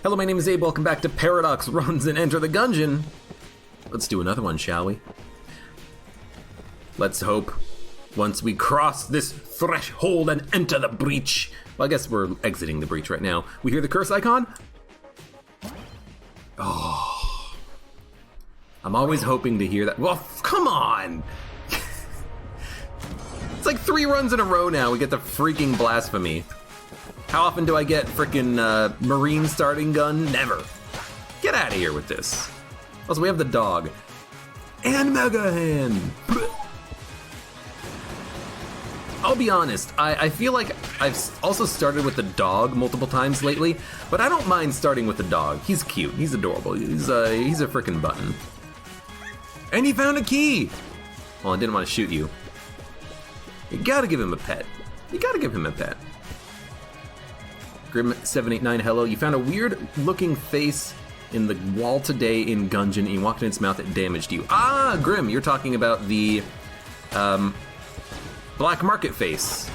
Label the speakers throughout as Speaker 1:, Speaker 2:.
Speaker 1: Hello, my name is Abe. Welcome back to Paradox Runs and Enter the Gungeon. Let's do another one, shall we? Let's hope once we cross this threshold and enter the breach. Well, I guess we're exiting the breach right now. We hear the curse icon? Oh. I'm always hoping to hear that. Well, come on! It's like 3 runs in a row now we get the freaking blasphemy. How often do I get frickin' Marine starting gun? Never. Get out of here with this. Also, we have the dog. And Mega Hand! I'll be honest, I feel like I've also started with the dog multiple times lately, but I don't mind starting with the dog. He's cute, he's adorable, he's a frickin' button. And he found a key! Well, I didn't want to shoot you. You gotta give him a pet. You gotta give him a pet. Grim789, hello. You found a weird looking face in the wall today in Gungeon and you walked in its mouth, it damaged you. Ah, Grim, you're talking about the black market face.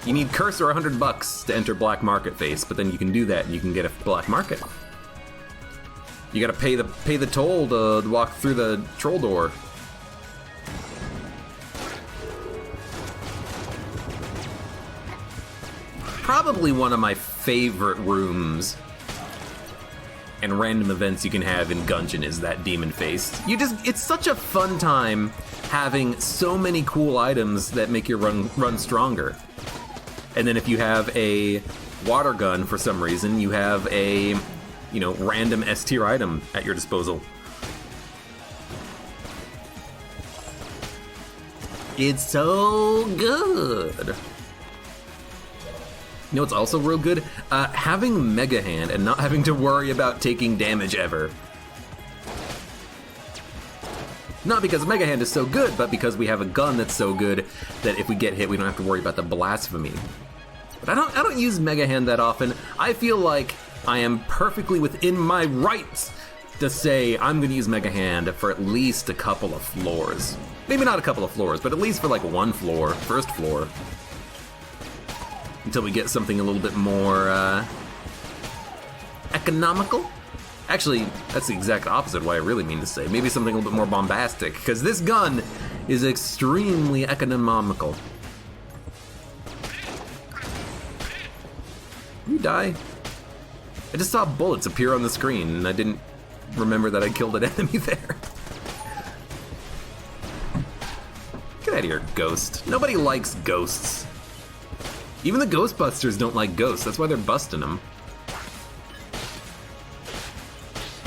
Speaker 1: You need curse or $100 to enter black market face, but then you can do that and you can get a black market. You gotta pay the toll to walk through the troll door. Probably one of my favorite rooms and random events you can have in Gungeon is that demon face. It's such a fun time having so many cool items that make your run stronger. And then if you have a water gun for some reason, you have a, random S tier item at your disposal. It's so good. You know what's also real good? Having Mega Hand and not having to worry about taking damage ever. Not because Mega Hand is so good, but because we have a gun that's so good that if we get hit, we don't have to worry about the blasphemy. But I don't use Mega Hand that often. I feel like I am perfectly within my rights to say I'm gonna use Mega Hand for at least a couple of floors. Maybe not a couple of floors, but at least for like one floor, first floor. Until we get something a little bit more economical. Actually, that's the exact opposite of what I really mean to say. Maybe something a little bit more bombastic, because this gun is extremely economical. You die? I just saw bullets appear on the screen, and I didn't remember that I killed an enemy there. Get out of here, ghost. Nobody likes ghosts. Even the Ghostbusters don't like ghosts, that's why they're busting them.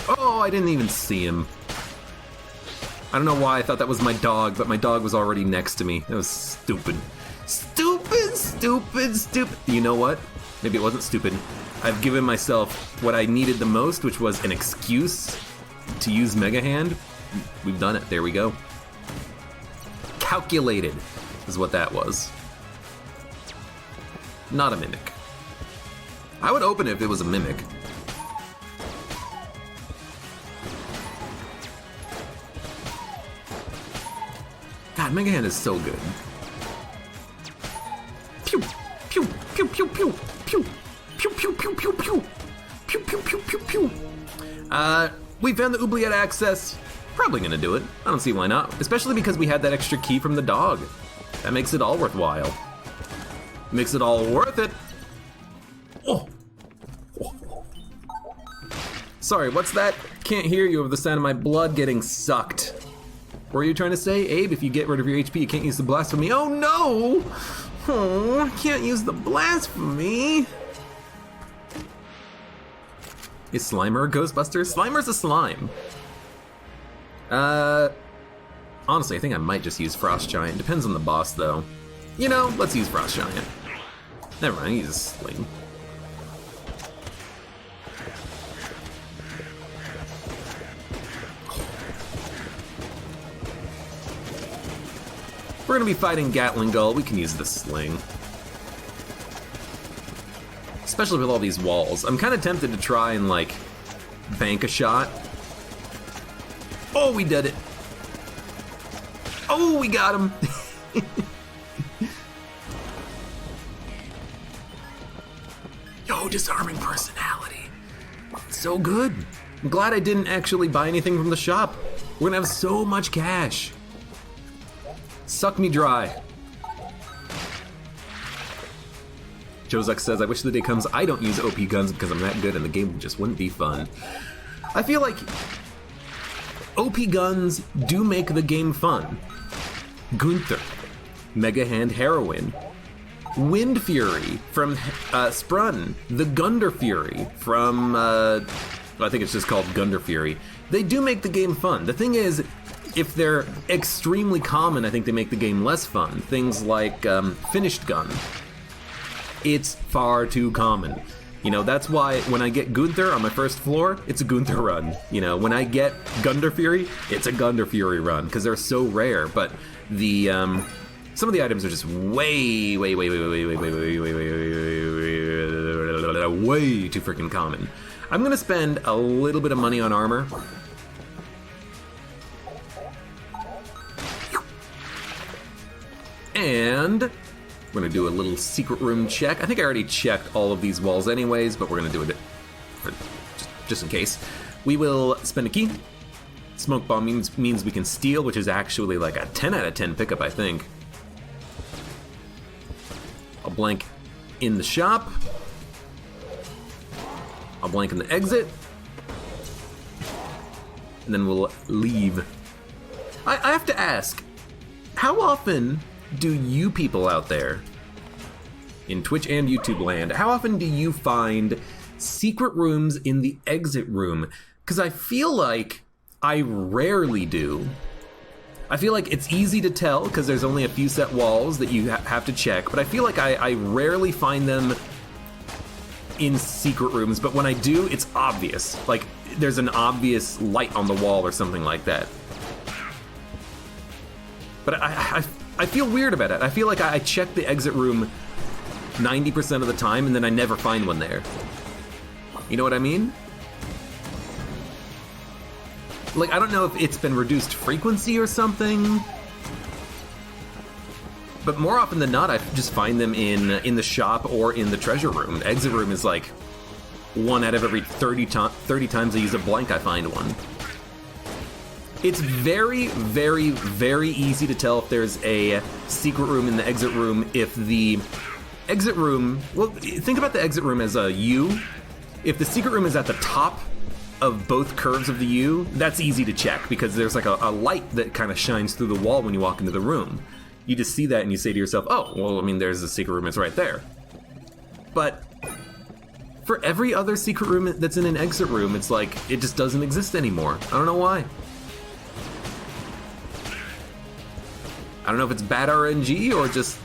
Speaker 1: Oh, I didn't even see him. I don't know why I thought that was my dog, but my dog was already next to me. That was stupid. Stupid, stupid, stupid. You know what? Maybe it wasn't stupid. I've given myself what I needed the most, which was an excuse to use Mega Hand. We've done it, there we go. Calculated is what that was. Not a mimic. I would open it if it was a mimic. God, Mega Hand is so good. Pew, pew, pew, pew, pew, pew, pew, pew, pew, pew, pew, pew, pew, pew, pew, pew. We found the oubliette access. Probably gonna do it. I don't see why not. Especially because we had that extra key from the dog. That makes it all worthwhile. Makes it all worth it. Oh. Sorry, what's that? Can't hear you over the sound of my blood getting sucked. What were you trying to say? Abe, if you get rid of your HP, you can't use the blasphemy. Oh no! Oh, I can't use the blasphemy. Is Slimer a Ghostbuster? Slimer's a slime. Honestly, I think I might just use Frost Giant. Depends on the boss, though. Let's use Frost Giant. Never mind, he's a sling. We're gonna be fighting Gatling Gull, we can use the sling. Especially with all these walls. I'm kind of tempted to try and, bank a shot. Oh, we did it. Oh, we got him. disarming personality. So good. I'm glad I didn't actually buy anything from the shop. We're gonna have so much cash. Suck me dry. Jozak says, I wish the day comes I don't use OP guns because I'm that good and the game just wouldn't be fun. I feel like OP guns do make the game fun. Gunther, Mega Hand Heroine, Wind Fury from Sprun, the Gunder Fury from, I think it's just called Gunder Fury. They do make the game fun. The thing is, if they're extremely common, I think they make the game less fun. Things like Finished Gun. It's far too common. You know, that's why when I get Gunther on my first floor, it's a Gunther run. You know, when I get Gunder Fury, it's a Gunder Fury run, because they're so rare, but the, some of the items are just way too freaking common. I'm gonna spend a little bit of money on armor. And we're gonna do a little secret room check. I think I already checked all of these walls anyways, but we're gonna do it for just in case. We will spend a key. Smoke bomb means we can steal, which is actually like a 10 out of 10 pickup, I think. I'll blank in the shop. I'll blank in the exit. And then we'll leave. I have to ask, how often do you people out there in Twitch and YouTube land, how often do you find secret rooms in the exit room? Because I feel like I rarely do. I feel like it's easy to tell because there's only a few set walls that you have to check, but I feel like I rarely find them in secret rooms, but when I do, it's obvious. Like, there's an obvious light on the wall or something like that. But I feel weird about it. I feel like I check the exit room 90% of the time and then I never find one there. You know what I mean? Like, I don't know if it's been reduced frequency or something, but more often than not, I just find them in the shop or in the treasure room. The exit room is like 1 out of every 30 times I use a blank, I find one. It's very easy to tell if there's a secret room in the exit room if the exit room, well, think about the exit room as a U. If the secret room is at the top of both curves of the U, that's easy to check because there's like a light that kind of shines through the wall when you walk into the room. You just see that and you say to yourself, oh, well, I mean, there's the secret room, it's right there. But for every other secret room that's in an exit room, it's like, it just doesn't exist anymore. I don't know why. I don't know if it's bad RNG or just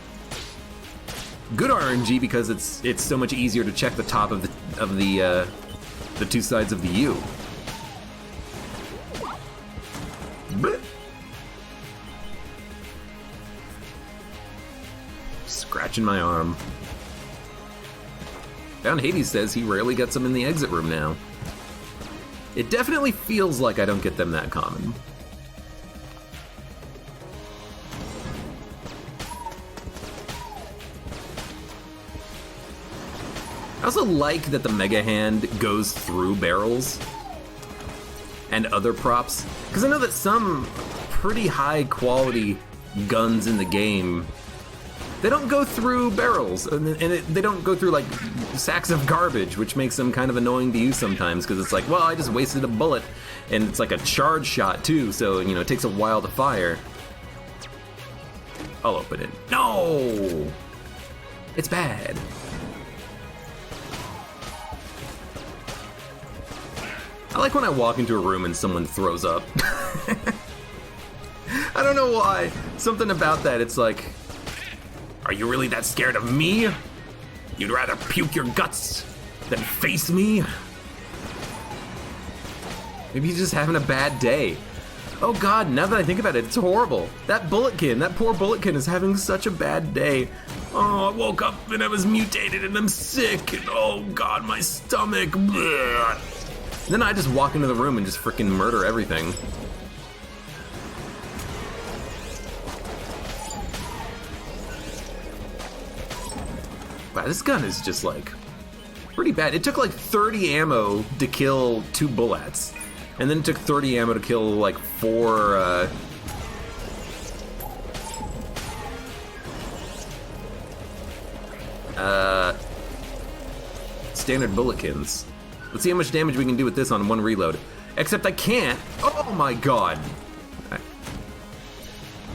Speaker 1: good RNG because it's so much easier to check the top of the two sides of the U. Blech. Scratching my arm. Down Hades says he rarely gets them in the exit room now. It definitely feels like I don't get them that common. I also like that the Mega Hand goes through barrels and other props, because I know that some pretty high quality guns in the game, they don't go through barrels, and they don't go through like sacks of garbage, which makes them kind of annoying to use sometimes, because it's like, well, I just wasted a bullet, and it's like a charge shot too, so, you know, it takes a while to fire. I'll open it. No! It's bad. I like when I walk into a room and someone throws up. I don't know why. Something about that, it's like, are you really that scared of me? You'd rather puke your guts than face me? Maybe he's just having a bad day. Oh god, now that I think about it, it's horrible. That Bulletkin, that poor Bulletkin is having such a bad day. Oh, I woke up and I was mutated and I'm sick and oh god, my stomach. Bleh. Then I just walk into the room and just freaking murder everything. Wow, this gun is just like pretty bad. It took like 30 ammo to kill 2 bullets. And then it took 30 ammo to kill like 4, standard bulletkins. Let's see how much damage we can do with this on 1 reload. Except I can't. Oh my god.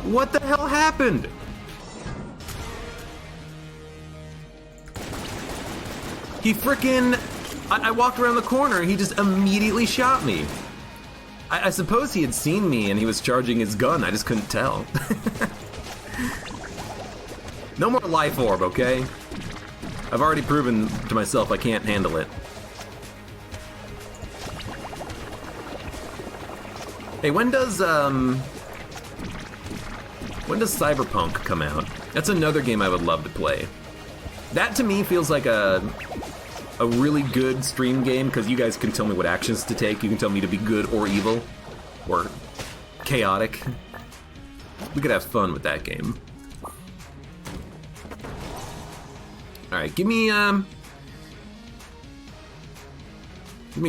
Speaker 1: What the hell happened? He frickin'... I walked around the corner and he just immediately shot me. I suppose he had seen me and he was charging his gun. I just couldn't tell. No more life orb, okay? I've already proven to myself I can't handle it. Hey, when does Cyberpunk come out? That's another game I would love to play. That to me feels like a really good stream game because you guys can tell me what actions to take. You can tell me to be good or evil or chaotic. We could have fun with that game. All right, give me a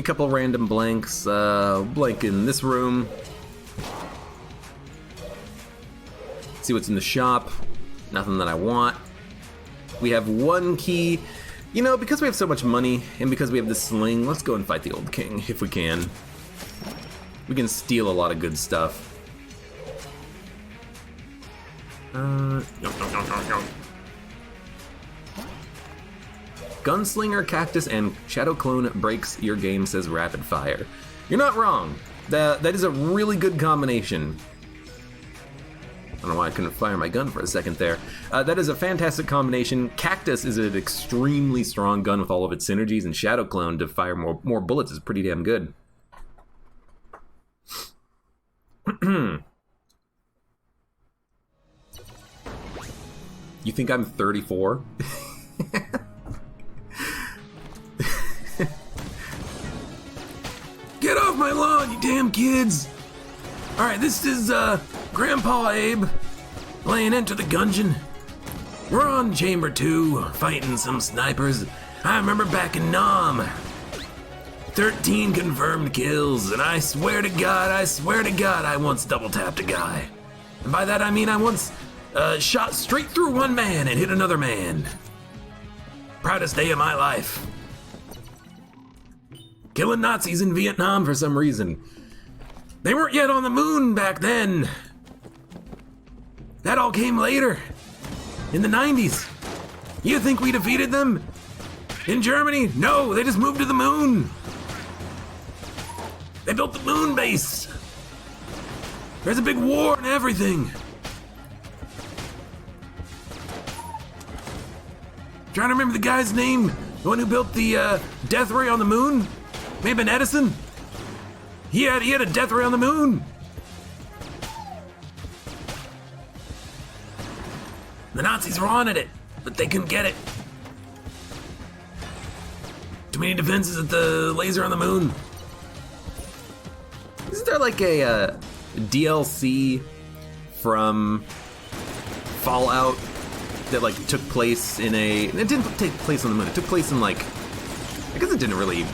Speaker 1: couple random blanks. Blank in this room. See what's in the shop. Nothing that I want. We have 1 key. You know, because we have so much money and because we have this sling, let's go and fight the old king if we can. We can steal a lot of good stuff. No. Gunslinger, Cactus, and Shadow Clone breaks your game, says Rapid Fire. You're not wrong. That is a really good combination. I don't know why I couldn't fire my gun for a second there. That is a fantastic combination. Cactus is an extremely strong gun with all of its synergies, and Shadow Clone to fire more bullets is pretty damn good. You think I'm 34? Get off my lawn, you damn kids! Alright, this is Grandpa Abe playing Enter the Gungeon. We're on Chamber 2, fighting some snipers. I remember back in Nam. 13 confirmed kills, and I swear to God, I once double tapped a guy. And by that I mean I once shot straight through one man and hit another man. Proudest day of my life. Killing Nazis in Vietnam for some reason. They weren't yet on the moon back then. That all came later, in the 90s. You think we defeated them? In Germany? No, they just moved to the moon. They built the moon base. There's a big war and everything. Trying to remember the guy's name, the one who built the death ray on the moon. May have been Edison. He had a death ray on the moon. The Nazis were on it, but they couldn't get it. Too many defenses at the laser on the moon. Isn't there like a DLC from Fallout that like took place in it didn't take place on the moon. It took place in like, I guess it didn't really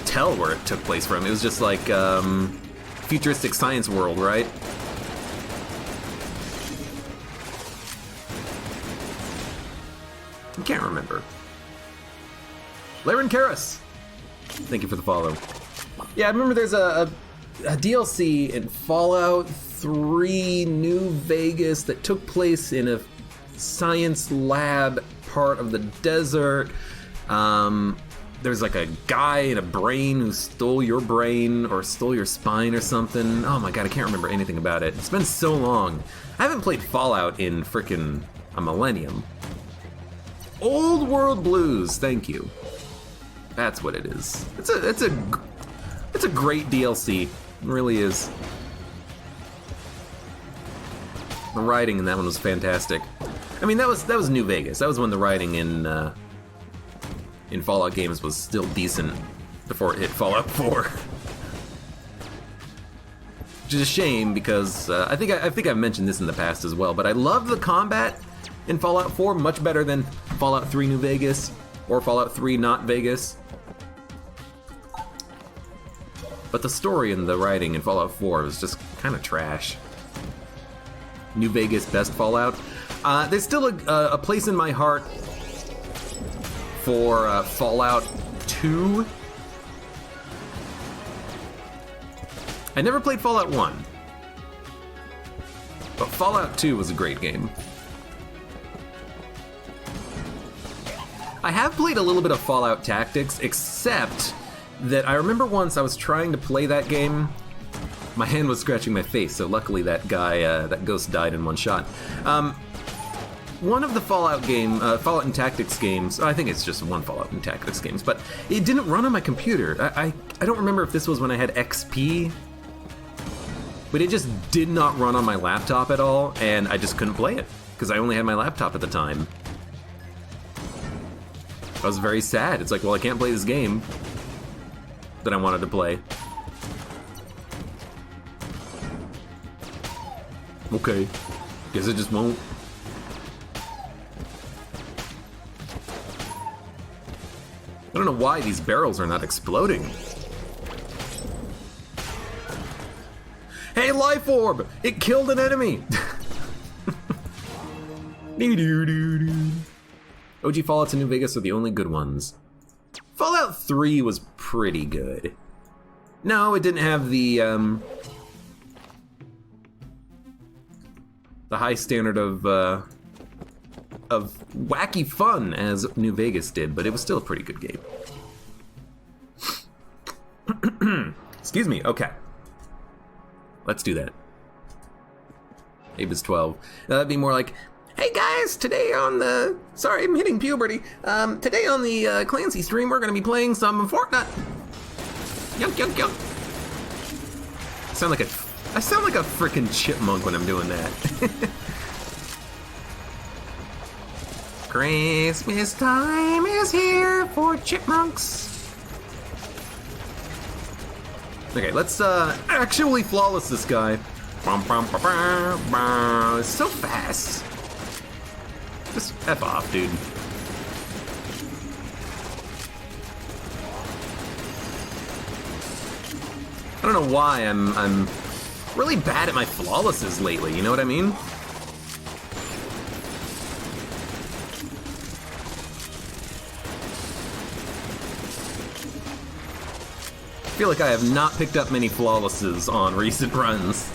Speaker 1: tell where it took place from. It was just like futuristic science world, right? I can't remember. Laren Karras, thank you for the follow. Yeah, I remember there's a DLC in Fallout 3 New Vegas that took place in a science lab part of the desert. There's like a guy in a brain who stole your brain or stole your spine or something. Oh my god, I can't remember anything about it. It's been so long. I haven't played Fallout in frickin' a millennium. Old World Blues, thank you. That's what it is. It's a great DLC. It really is. The writing in that one was fantastic. I mean, that was New Vegas. That was when the writing in Fallout games was still decent before it hit Fallout 4. Which is a shame because I think I've mentioned this in the past as well, but I love the combat in Fallout 4 much better than Fallout 3 New Vegas. or Fallout 3 not Vegas. But the story and the writing in Fallout 4 was just kind of trash. New Vegas, best Fallout. There's still a place in my heart for Fallout 2. I never played Fallout 1, but Fallout 2 was a great game. I have played a little bit of Fallout Tactics, except that I remember once I was trying to play that game. My hand was scratching my face, so luckily that guy, that ghost died in one shot. One of the Fallout Fallout and Tactics games, I think it's just one Fallout and Tactics games, but it didn't run on my computer. I don't remember if this was when I had XP, but it just did not run on my laptop at all, and I just couldn't play it, because I only had my laptop at the time. I was very sad. It's like, well, I can't play this game that I wanted to play. Okay, guess it just won't. I don't know why these barrels are not exploding. Hey, Life Orb! It killed an enemy! OG Fallouts in New Vegas are the only good ones. Fallout 3 was pretty good. No, it didn't have the high standard of wacky fun as New Vegas did, but it was still a pretty good game. Excuse me, okay. Let's do that. Abe is 12. That'd be more like, hey guys, today on the... Sorry, I'm hitting puberty. Today on the Clancy stream, we're gonna be playing some Fortnite. Yunk, yunk, yunk. I sound like a frickin' chipmunk when I'm doing that. Christmas time is here for chipmunks. Okay, let's actually flawless this guy. It's so fast. Just F off, dude. I don't know why I'm really bad at my flawlesses lately, you know what I mean? I feel like I have not picked up many flawlesses on recent runs.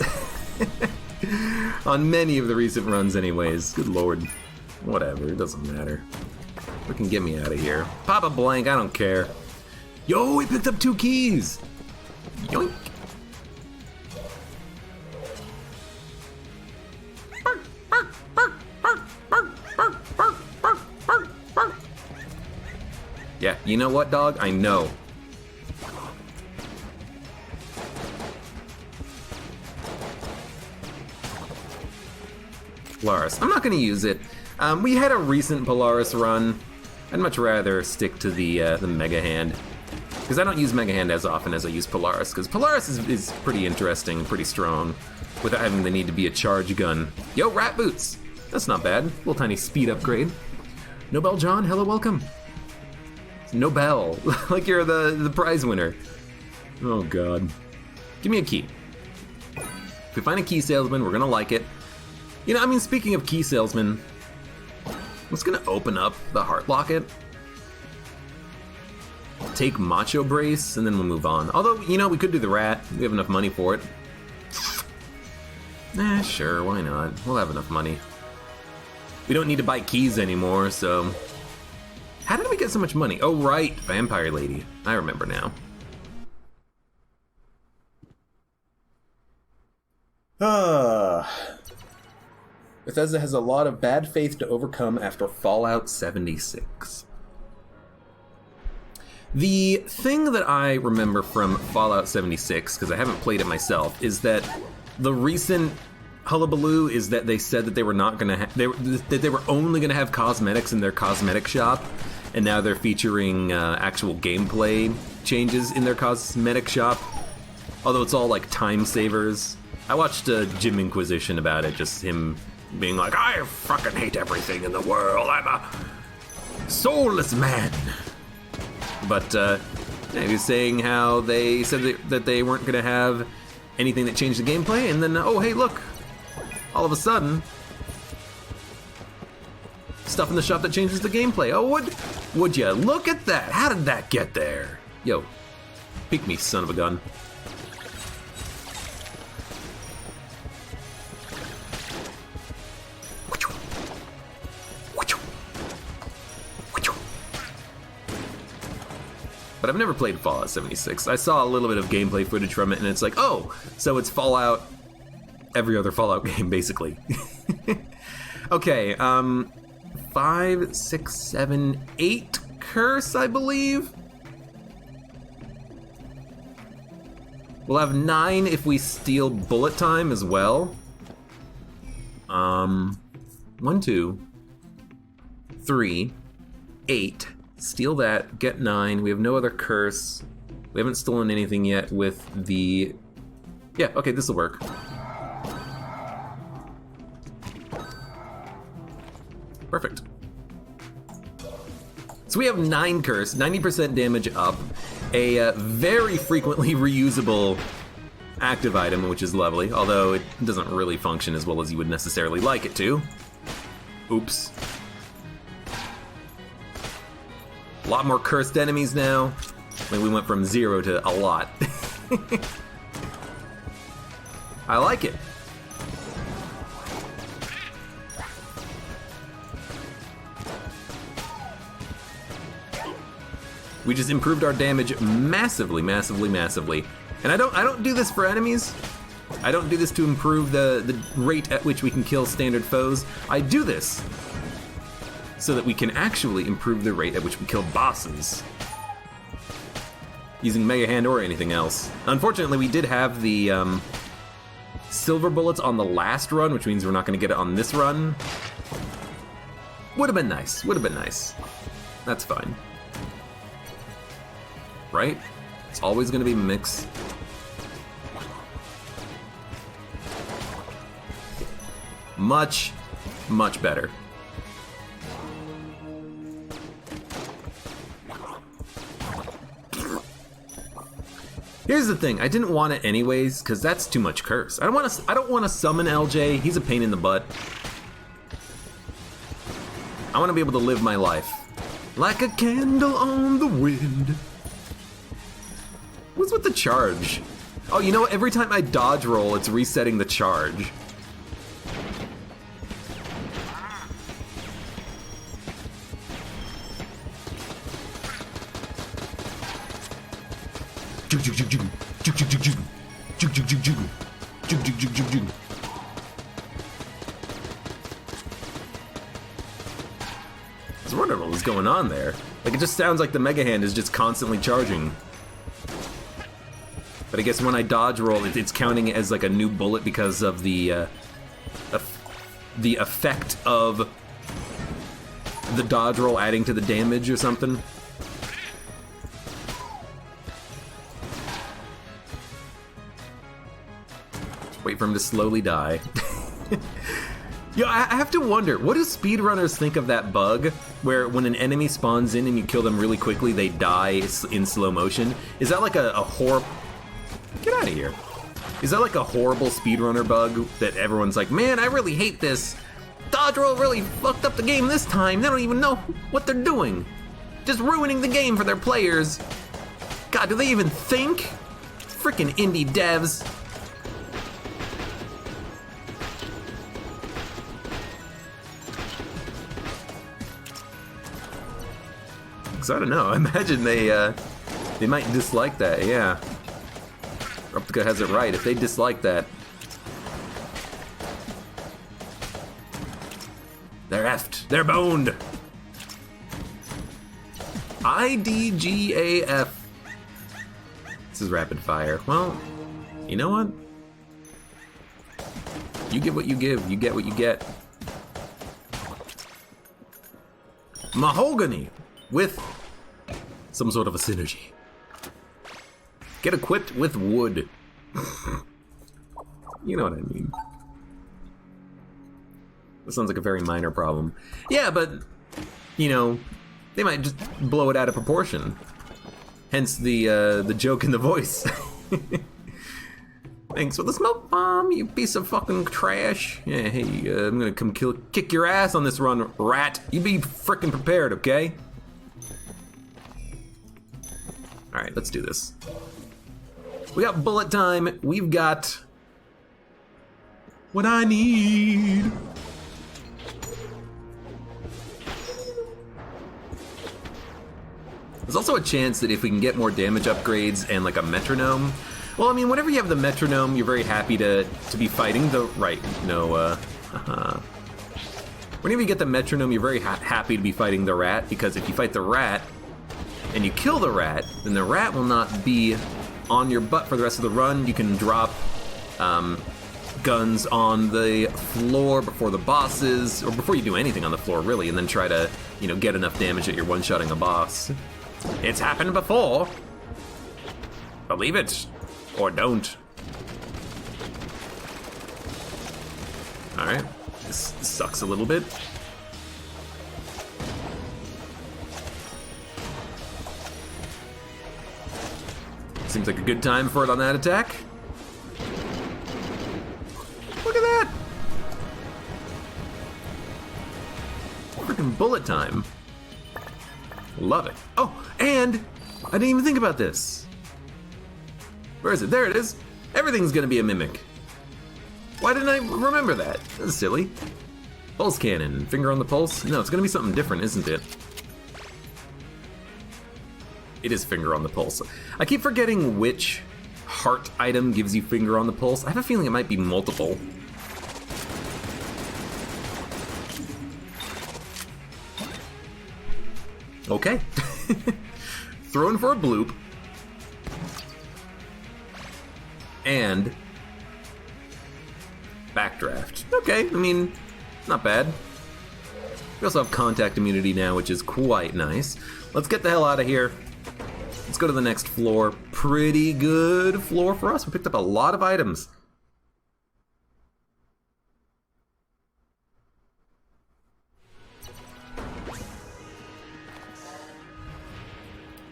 Speaker 1: On many of the recent runs anyways. Good lord. Whatever, it doesn't matter. Freaking get me out of here. Pop a blank, I don't care. Yo, we picked up 2 keys! Yoink! Yeah, you know what, dog? I know. Polaris. I'm not going to use it. We had a recent Polaris run. I'd much rather stick to the Mega Hand. Because I don't use Mega Hand as often as I use Polaris. Because Polaris is pretty interesting and pretty strong without having the need to be a charge gun. Yo, Rat Boots! That's not bad. Little tiny speed upgrade. Nobel John, hello, welcome. Nobel. Like you're the prize winner. Oh, God. Give me a key. If we find a key salesman, we're going to like it. You know, I mean, speaking of key salesman, I'm just gonna open up the heart locket, take Macho Brace, and then we'll move on. Although, you know, we could do the rat. We have enough money for it. Sure, why not? We'll have enough money. We don't need to buy keys anymore, so... How did we get so much money? Oh, right, Vampire Lady. I remember now. Bethesda has a lot of bad faith to overcome after Fallout 76. The thing that I remember from Fallout 76, because I haven't played it myself, is that the recent hullabaloo is that they said that they were not going to that they were only going to have cosmetics in their cosmetic shop, and now they're featuring actual gameplay changes in their cosmetic shop. Although it's all like time savers. I watched Jim Inquisition about it, just him being like, I fucking hate everything in the world. soulless man. But yeah, he was saying how they said that they weren't going to have anything that changed the gameplay, and then, oh, hey, look. All of a sudden, stuff in the shop that changes the gameplay. Oh, would ya? Look at that. How did that get there? Yo, peek me, son of a gun. But I've never played Fallout 76. I saw a little bit of gameplay footage from it, and it's like, oh, so it's Fallout, every other Fallout game, basically. Okay, 5, 6, 7, 8 curse, I believe. We'll have 9 if we steal bullet time as well. 1, 2, 3, 8. Steal that, get 9. We have no other curse. We haven't stolen anything yet with the... Yeah, okay, this'll work. Perfect. So we have 9 curse, 90% damage up, a very frequently reusable active item, which is lovely, although it doesn't really function as well as you would necessarily like it to. Oops. A lot more cursed enemies now. I mean, we went from 0 to a lot. I like it. We just improved our damage massively, massively, massively. And I don't do this for enemies. I don't do this to improve the rate at which we can kill standard foes. I do this so that we can actually improve the rate at which we kill bosses. Using Mega Hand or anything else. Unfortunately, we did have the silver bullets on the last run, which means we're not gonna get it on this run. Would've been nice, would've been nice. That's fine. Right? It's always gonna be a mix. Much, much better. Here's the thing, I didn't want it anyways, because that's too much curse. I don't want to summon LJ, he's a pain in the butt. I want to be able to live my life. Like a candle on the wind. What's with the charge? Oh, you know what, every time I dodge roll, it's resetting the charge. I was wondering what was going on there. Like, it just sounds like the Mega Hand is just constantly charging. But I guess when I dodge roll, it's counting it as like a new bullet because of the effect of the dodge roll adding to the damage or something. Wait for him to slowly die. Yo, I have to wonder, what do speedrunners think of that bug where when an enemy spawns in and you kill them really quickly, they die in slow motion? Is that like a horror... Get out of here. Is that like a horrible speedrunner bug that everyone's like, man, I really hate this. Dodge roll really fucked up the game this time. They don't even know what they're doing. Just ruining the game for their players. God, do they even think? Freaking indie devs. I don't know. I imagine they might dislike that. Yeah. Optica has it right. If they dislike that, they're effed. They're boned. IDGAF. This is rapid fire. Well, you know what? You get what you give. You get what you get. Mahogany with some sort of a synergy. Get equipped with wood. You know what I mean. This sounds like a very minor problem. Yeah, but, you know, they might just blow it out of proportion. Hence the joke in the voice. Thanks for the smoke bomb, you piece of fucking trash. Yeah, hey, I'm gonna come kick your ass on this run, rat. You be frickin' prepared, okay? All right, let's do this. We got bullet time. We've got what I need. There's also a chance that if we can get more damage upgrades and like a metronome. Well, I mean, whenever you have the metronome, you're very happy to be fighting the right. No, whenever you get the metronome, you're very happy to be fighting the rat, because if you fight the rat and you kill the rat, then the rat will not be on your butt for the rest of the run. You can drop guns on the floor before the bosses, or before you do anything on the floor, really, and then try to, you know, get enough damage that you're one-shotting a boss. It's happened before. Believe it, or don't. All right, this sucks a little bit. Seems like a good time for it on that attack. Look at that! Freaking bullet time. Love it. Oh, and I didn't even think about this. Where is it? There it is. Everything's gonna be a mimic. Why didn't I remember that? That's silly. Pulse cannon, finger on the pulse? No, it's gonna be something different, isn't it? It is finger on the pulse. I keep forgetting which heart item gives you finger on the pulse. I have a feeling it might be multiple. Okay. Throwing for a bloop. And backdraft. Okay, I mean, not bad. We also have contact immunity now, which is quite nice. Let's get the hell out of here. Let's go to the next floor. Pretty good floor for us. We picked up a lot of items.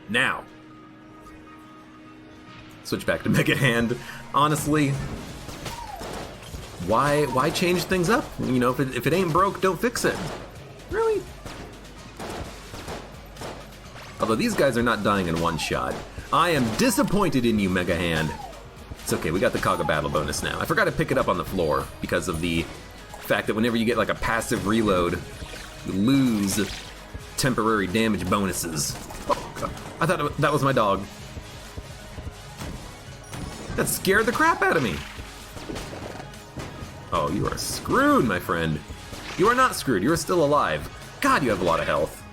Speaker 1: Now, switch back to Mega Hand. Honestly, why change things up? You know, if it ain't broke, don't fix it. Really? Although these guys are not dying in one shot. I am disappointed in you, Mega Hand. It's okay, we got the Kaga battle bonus now. I forgot to pick it up on the floor because of the fact that whenever you get like a passive reload, you lose temporary damage bonuses. Oh, God. I thought that was my dog. That scared the crap out of me. Oh, you are screwed, my friend. You are not screwed, you are still alive. God, you have a lot of health.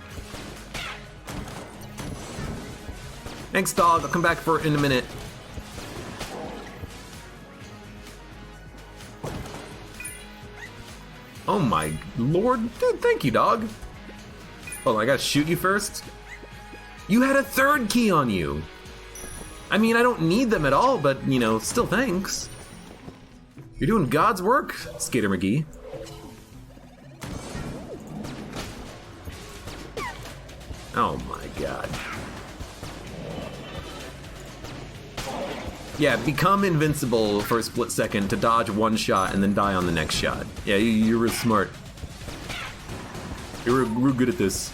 Speaker 1: Thanks, dog. I'll come back for it in a minute. Oh my lord. Dude, thank you, dog. Hold on, I gotta shoot you first. You had a third key on you. I mean, I don't need them at all, but, you know, still thanks. You're doing God's work, Skater McGee. Oh my god. Yeah, become invincible for a split second to dodge one shot and then die on the next shot. Yeah, you're real smart. You're real good at this.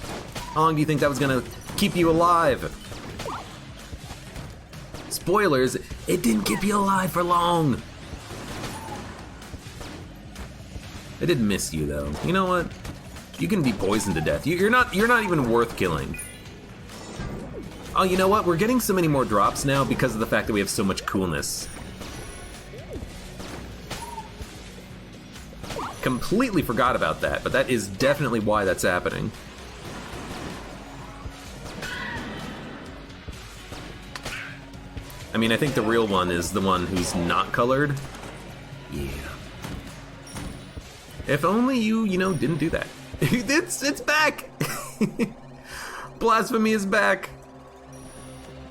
Speaker 1: How long do you think that was gonna keep you alive? Spoilers, it didn't keep you alive for long. I did miss you though. You know what? You can be poisoned to death. You're not even worth killing. Oh, you know what? We're getting so many more drops now because of the fact that we have so much coolness. Completely forgot about that, but that is definitely why that's happening. I mean, I think the real one is the one who's not colored. Yeah. If only you know, didn't do that. It's back! Blasphemy is back.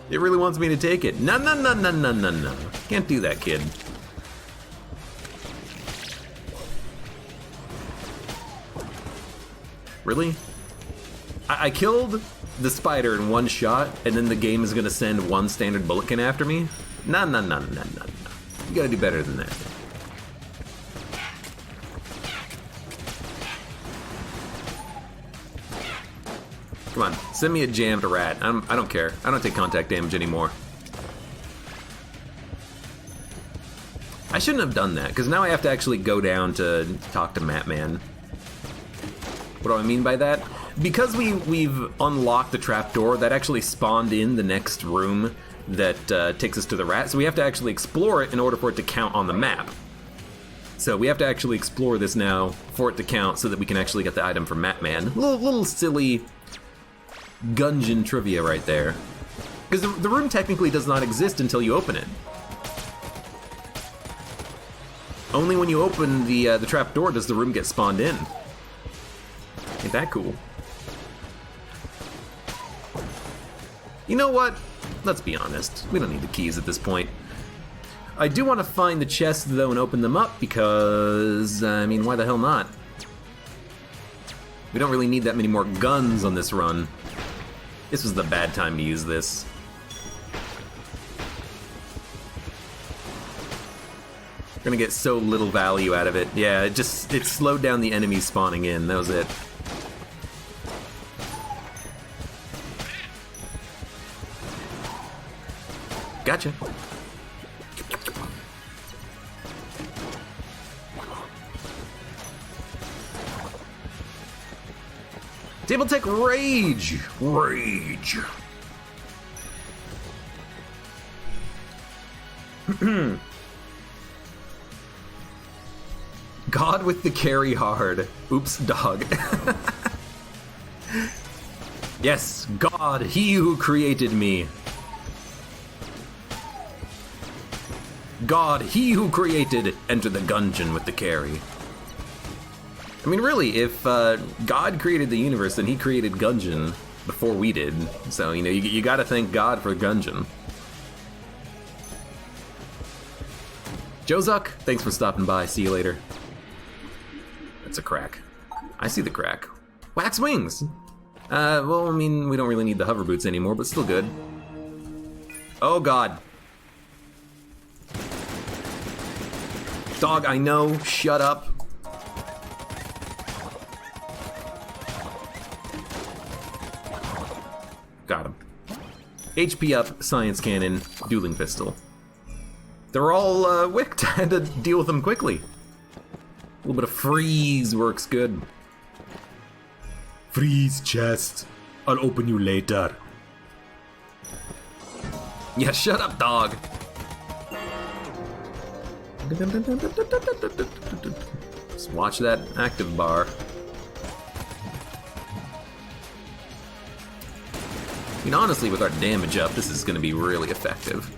Speaker 1: It really wants me to take it. No. Can't do that, kid. Really? I killed the spider in one shot, and then the game is gonna send one standard bulletkin after me? No. You gotta do better than that. Come on, send me a jammed rat. I don't care. I don't take contact damage anymore. I shouldn't have done that, because now I have to actually go down to talk to Matman. What do I mean by that? Because we've unlocked the trapdoor, that actually spawned in the next room that takes us to the rat, so we have to actually explore it in order for it to count on the map. So we have to actually explore this now for it to count so that we can actually get the item from Matman. Little silly Gungeon trivia right there. Because the room technically does not exist until you open it. Only when you open the trapdoor does the room get spawned in. Ain't that cool? You know what? Let's be honest. We don't need the keys at this point. I do want to find the chests, though, and open them up because, I mean, why the hell not? We don't really need that many more guns on this run. This was the bad time to use this. We're gonna get so little value out of it. Yeah, it slowed down the enemies spawning in. That was it. Gotcha. Table Tech Rage! Rage! God with the carry hard. Oops, dog. Yes, God, he who created me. God, he who created Enter the Gungeon with the carry. I mean, really, if God created the universe, then he created Gungeon before we did. So, you know, you gotta thank God for Gungeon. Jozuk, thanks for stopping by. See you later. That's a crack. I see the crack. Wax wings! Well, I mean, we don't really need the hover boots anymore, but still good. Oh, God. Dog, I know. Shut up. Got him. HP up, science cannon, dueling pistol. They're all wicked. I had to deal with them quickly. A little bit of freeze works good. Freeze, chest. I'll open you later. Yeah, shut up, dog. Just watch that active bar. I mean, honestly, with our damage up, this is going to be really effective.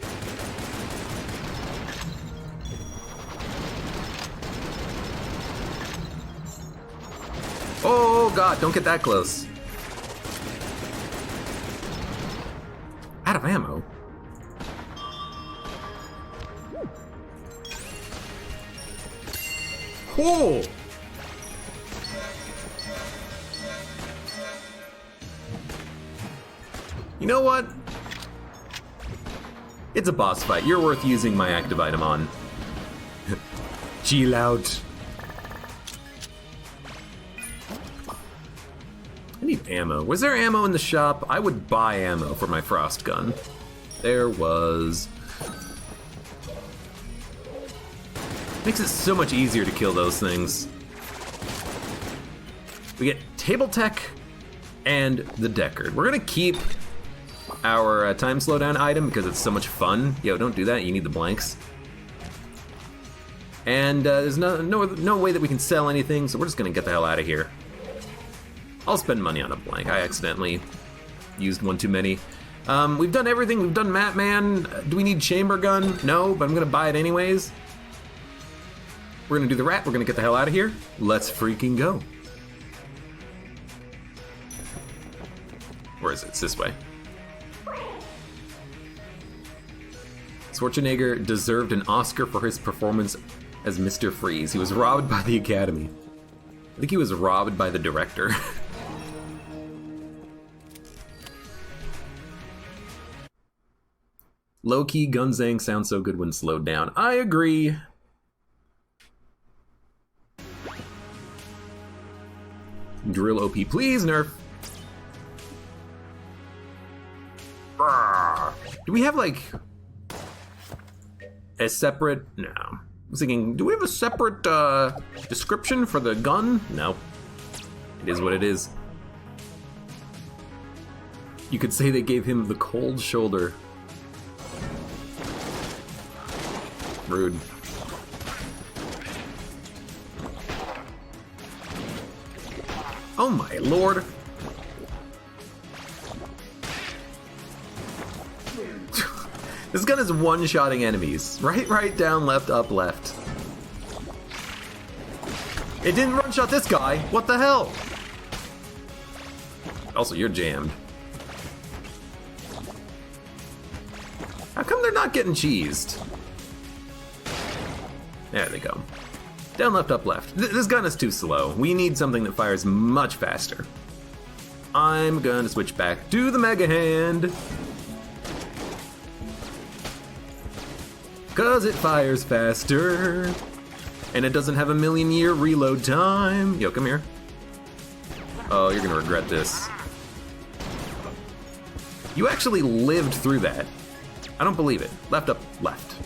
Speaker 1: Oh God, don't get that close. Out of ammo. Whoa! You know what? It's a boss fight. You're worth using my active item on. Chill out. I need ammo. Was there ammo in the shop? I would buy ammo for my frost gun. There was. Makes it so much easier to kill those things. We get Table Tech and the Deckard. We're gonna keep our time slowdown item because it's so much fun. Yo, don't do that. You need the blanks. And there's no way that we can sell anything, so we're just gonna get the hell out of here. I'll spend money on a blank. I accidentally used one too many. We've done everything. We've done Matman. Do we need chamber gun? No, but I'm gonna buy it anyways. We're gonna do the rat. We're gonna get the hell out of here. Let's freaking go. Where is it? It's this way. Schwarzenegger deserved an Oscar for his performance as Mr. Freeze. He was robbed by the Academy. I think he was robbed by the director. Low-key Gunzang sounds so good when slowed down. I agree. Drill OP, please, nerf. Do we have, like, a separate... No. I was thinking, do we have a separate description for the gun? No. It is what it is. You could say they gave him the cold shoulder. Rude. Oh my lord. This gun is one-shotting enemies. Right, down, left, up, left. It didn't one-shot this guy. What the hell? Also, you're jammed. How come they're not getting cheesed? There they go. Down, left, up, left. This gun is too slow. We need something that fires much faster. I'm gonna switch back to the Mega Hand. Cause it fires faster. And it doesn't have a million-year reload time. Yo, come here. Oh, you're gonna regret this. You actually lived through that. I don't believe it. Left, up, left.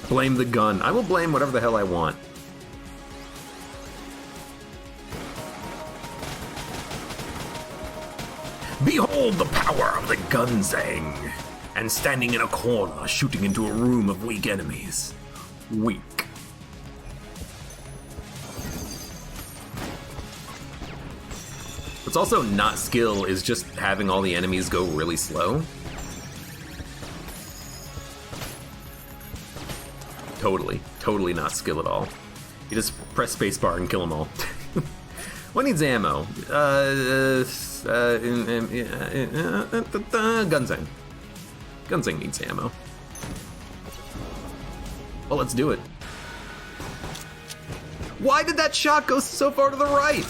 Speaker 1: Blame the gun. I will blame whatever the hell I want. Behold the power of the Gunzang! And standing in a corner, shooting into a room of weak enemies. Weak. What's also not skill is just having all the enemies go really slow. Totally not skill at all. You just press spacebar and kill them all. What needs ammo? Gunzang. Gunzang needs ammo. Well, let's do it. Why did that shot go so far to the right?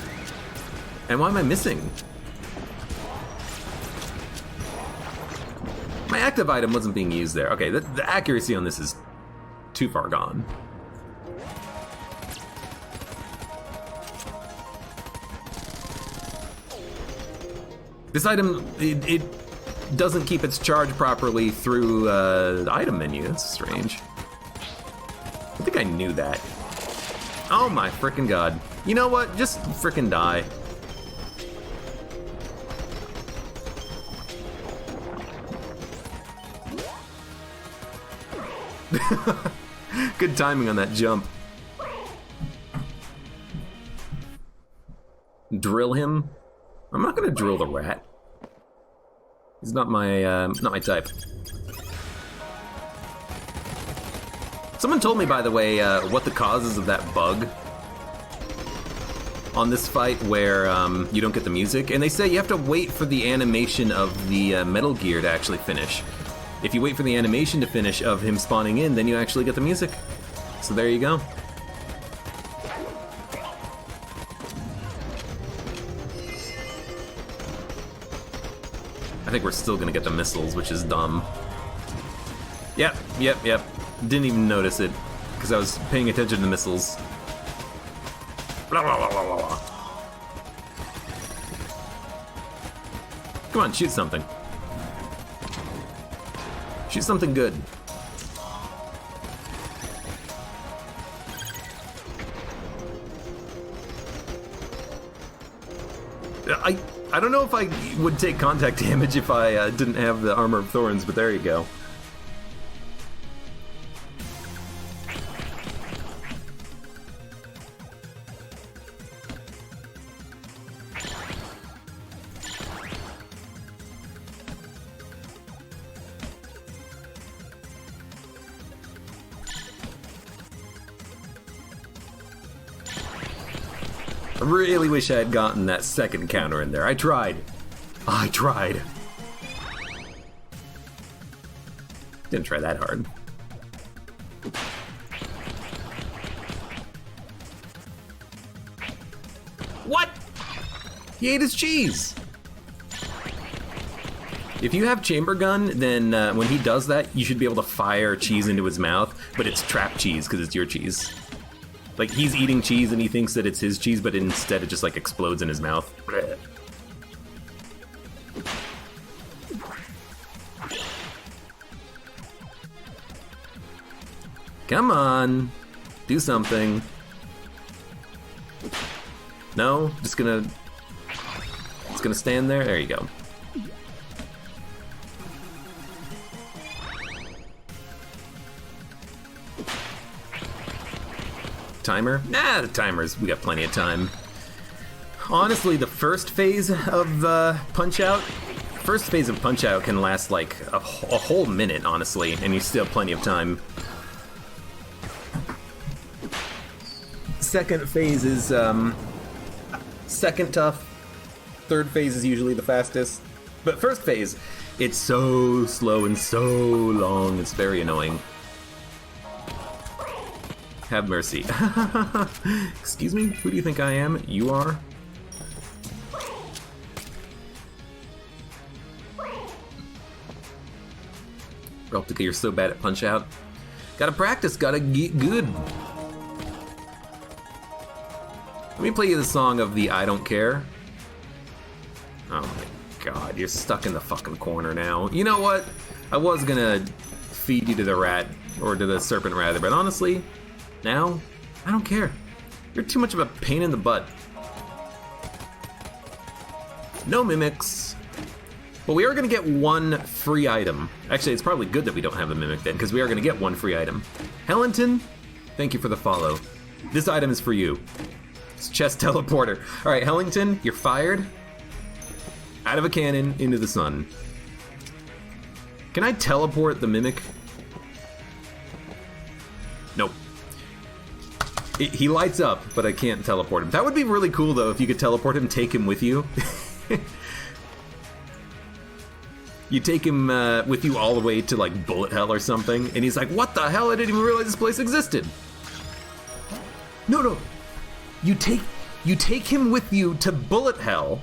Speaker 1: And why am I missing? My active item wasn't being used there. Okay, the accuracy on this is too far gone. This item, it doesn't keep its charge properly through the item menu. That's strange. I think I knew that. Oh my frickin' god. You know what? Just frickin' die. Good timing on that jump. Drill him? I'm not gonna drill the rat. He's not my type. Someone told me, by the way, what the causes of that bug on this fight where you don't get the music, and they say you have to wait for the animation of the Metal Gear to actually finish. If you wait for the animation to finish of him spawning in, then you actually get the music. So there you go. I think we're still gonna get the missiles, which is dumb. Yep. Didn't even notice it, because I was paying attention to the missiles. Blah, blah, blah, blah, blah. Come on, shoot something. Shoot something good. I don't know if I would take contact damage if I didn't have the Armor of Thorns, but there you go. I really wish I had gotten that second counter in there. I tried. Didn't try that hard. What? He ate his cheese. If you have chamber gun, then when he does that, you should be able to fire cheese into his mouth, but it's trap cheese because it's your cheese. Like, he's eating cheese and he thinks that it's his cheese, but instead it just, like, explodes in his mouth. Come on, do something. No, it's gonna stand there. There you go. Timer? Nah, the timer's, we got plenty of time. Honestly, the first phase of Punch-Out can last like a whole minute, honestly, and you still have plenty of time. Second phase is second tough. Third phase is usually the fastest. But first phase, it's so slow and so long, it's very annoying. Have mercy. Excuse me? Who do you think I am? You are? Reltica, you're so bad at Punch-Out. Gotta practice, gotta get good. Let me play you the song of the I Don't Care. Oh my god, you're stuck in the fucking corner now. You know what? I was gonna feed you to the rat, or to the serpent rather, but honestly, now, I don't care. You're too much of a pain in the butt. No mimics. Well, we are gonna get one free item. Actually, it's probably good that we don't have a mimic then, because we are gonna get one free item. Hellington, thank you for the follow. This item is for you. It's chest teleporter. All right, Hellington, you're fired. Out of a cannon into the sun. Can I teleport the mimic? Nope. He lights up, but I can't teleport him. That would be really cool, though, if you could teleport him, take him with you. You take him with you all the way to, like, Bullet Hell or something, and he's like, what the hell? I didn't even realize this place existed. No. You take him with you to Bullet Hell,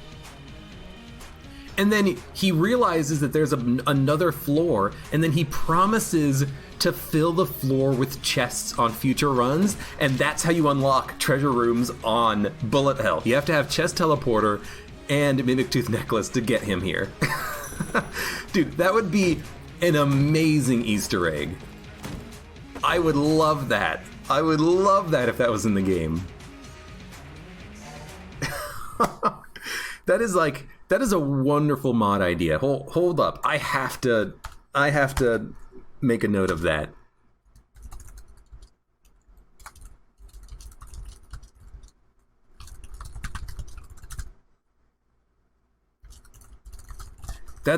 Speaker 1: and then he realizes that there's another floor, and then he promises to fill the floor with chests on future runs, and that's how you unlock treasure rooms on Bullet Hell. You have to have chest teleporter and Mimic Tooth necklace to get him here. Dude, that would be an amazing Easter egg. I would love that. I would love that if that was in the game. That is a wonderful mod idea. Hold up. I have to make a note of that. I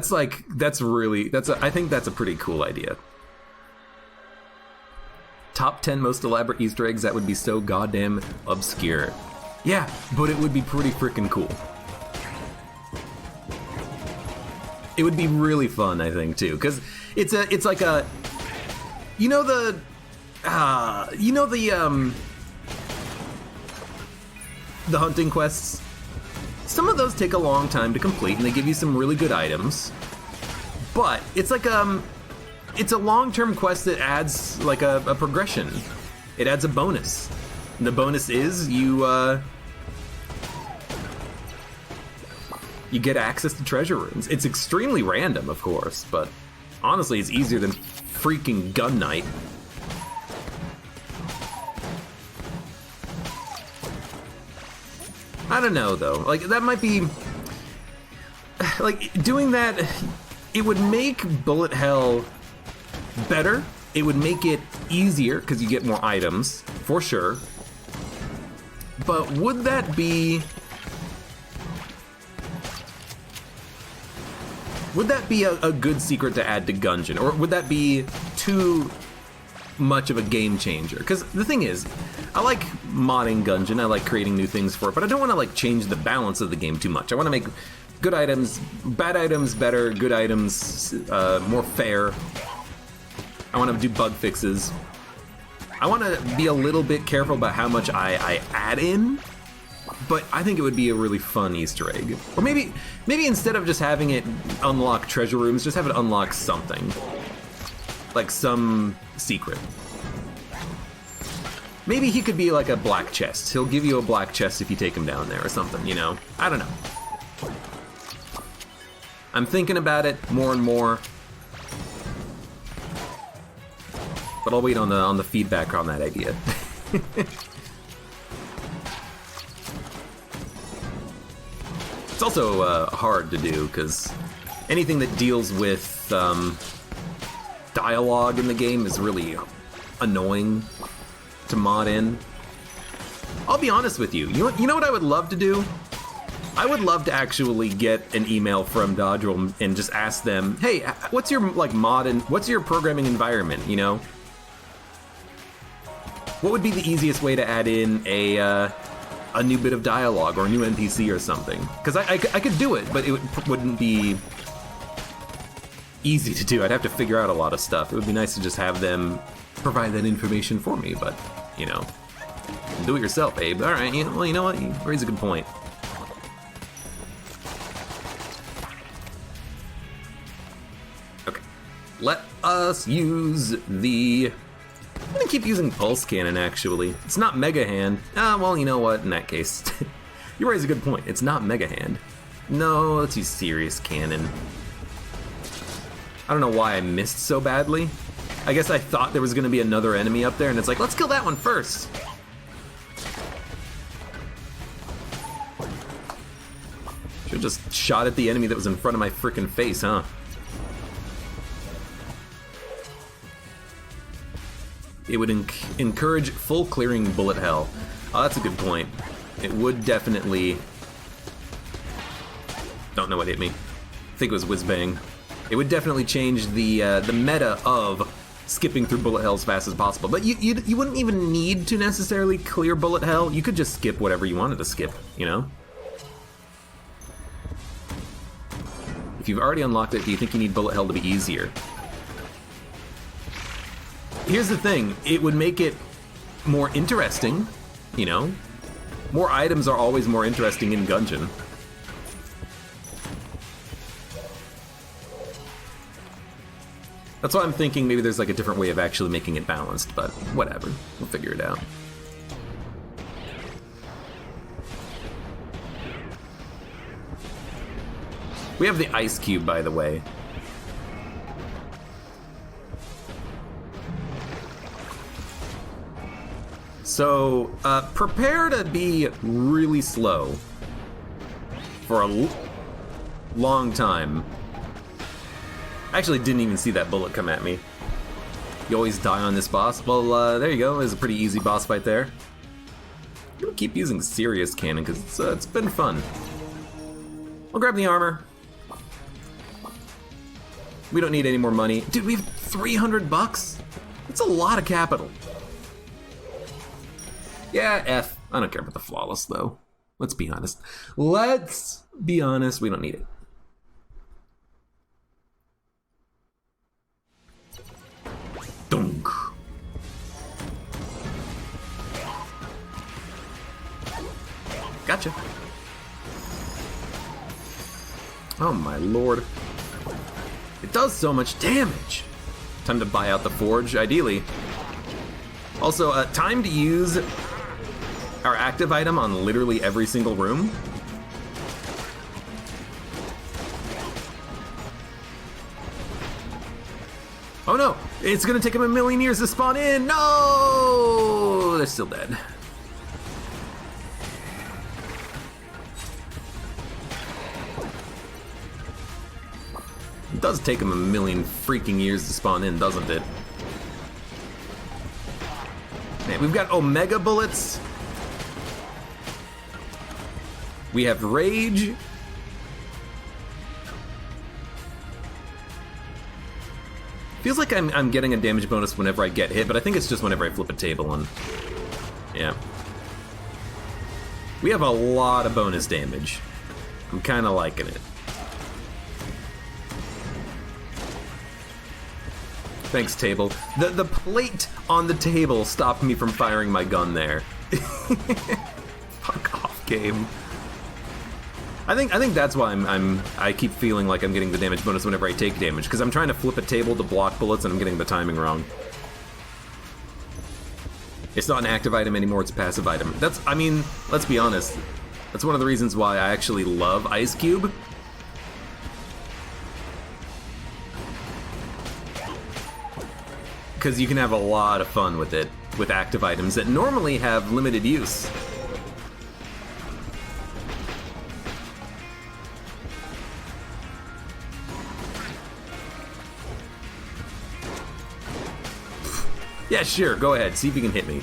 Speaker 1: think that's a pretty cool idea. Top 10 most elaborate Easter eggs that would be so goddamn obscure. Yeah, but it would be pretty freaking cool. It would be really fun, I think, too, because it's like a, the hunting quests. Some of those take a long time to complete, and they give you some really good items. But it's like it's a long-term quest that adds like a progression. It adds a bonus. And the bonus is you get access to treasure rooms. It's extremely random, of course, but honestly, it's easier than freaking Gun Knight. I don't know, though. Like, that might be... Like, doing that, it would make Bullet Hell better. It would make it easier, because you get more items, for sure. But would that be... Would that be a good secret to add to Gungeon? Or would that be too much of a game changer? Because the thing is, I like modding Gungeon, I like creating new things for it, but I don't want to like change the balance of the game too much. I want to make good items, bad items better, good items more fair. I want to do bug fixes. I want to be a little bit careful about how much I add in. but I think it would be a really fun Easter egg. Or maybe instead of just having it unlock treasure rooms, just have it unlock something. Like some secret. Maybe he could be like a black chest. He'll give you a black chest if you take him down there or something, you know? I don't know. I'm thinking about it more and more. But I'll wait on the feedback on that idea. It's also hard to do, because anything that deals with dialogue in the game is really annoying to mod in. I'll be honest with you. You know what I would love to do? I would love to actually get an email from Dodgerel and just ask them, hey, what's your what's your programming environment, you know? What would be the easiest way to add in a new bit of dialogue or a new NPC or something? Because I could do it, but it wouldn't be easy to do. I'd have to figure out a lot of stuff. It would be nice to just have them provide that information for me, but, you know, do it yourself, Abe. All right, well, you know what? You raise a good point. Okay, let us use the... I'm gonna keep using Pulse Cannon, actually. It's not Mega Hand. Ah, well, you know what? In that case, you raise a good point. It's not Mega Hand. No, let's use Serious Cannon. I don't know why I missed so badly. I guess I thought there was gonna be another enemy up there, and it's like, let's kill that one first. Should've just shot at the enemy that was in front of my frickin' face, huh? It would encourage full clearing bullet hell. Oh, that's a good point. It would definitely... Don't know what hit me. I think it was Whiz Bang. It would definitely change the meta of skipping through bullet hell as fast as possible. But you wouldn't even need to necessarily clear bullet hell. You could just skip whatever you wanted to skip, you know? If you've already unlocked it, do you think you need bullet hell to be easier? Here's the thing, it would make it more interesting, you know? More items are always more interesting in Gungeon. That's why I'm thinking maybe there's like a different way of actually making it balanced, but whatever, we'll figure it out. We have the Ice Cube, by the way. So, prepare to be really slow for a long time. I actually didn't even see that bullet come at me. You always die on this boss. Well, there you go. There's a pretty easy boss fight there. I'm gonna keep using Serious Cannon because it's been fun. I'll grab the armor. We don't need any more money. Dude, we have 300 bucks? That's a lot of capital. Yeah, F. I don't care about the flawless, though. Let's be honest. Let's be honest, we don't need it. Dunk. Gotcha. Oh my lord. It does so much damage. Time to buy out the forge, ideally. Also, time to use our active item on literally every single room. Oh no, it's gonna take him a million years to spawn in. No, they're still dead. It does take him a million freaking years to spawn in, doesn't it? Man, we've got Omega bullets. We have Rage. Feels like I'm getting a damage bonus whenever I get hit, but I think it's just whenever I flip a table on. Yeah. We have a lot of bonus damage. I'm kind of liking it. Thanks, table. The plate on the table stopped me from firing my gun there. Fuck off. game. I think that's why I keep feeling like I'm getting the damage bonus whenever I take damage, because I'm trying to flip a table to block bullets and I'm getting the timing wrong. It's not an active item anymore, it's a passive item. I mean, let's be honest. That's one of the reasons why I actually love Ice Cube. Because you can have a lot of fun with it, with active items that normally have limited use. Yeah, sure, go ahead, see if you can hit me.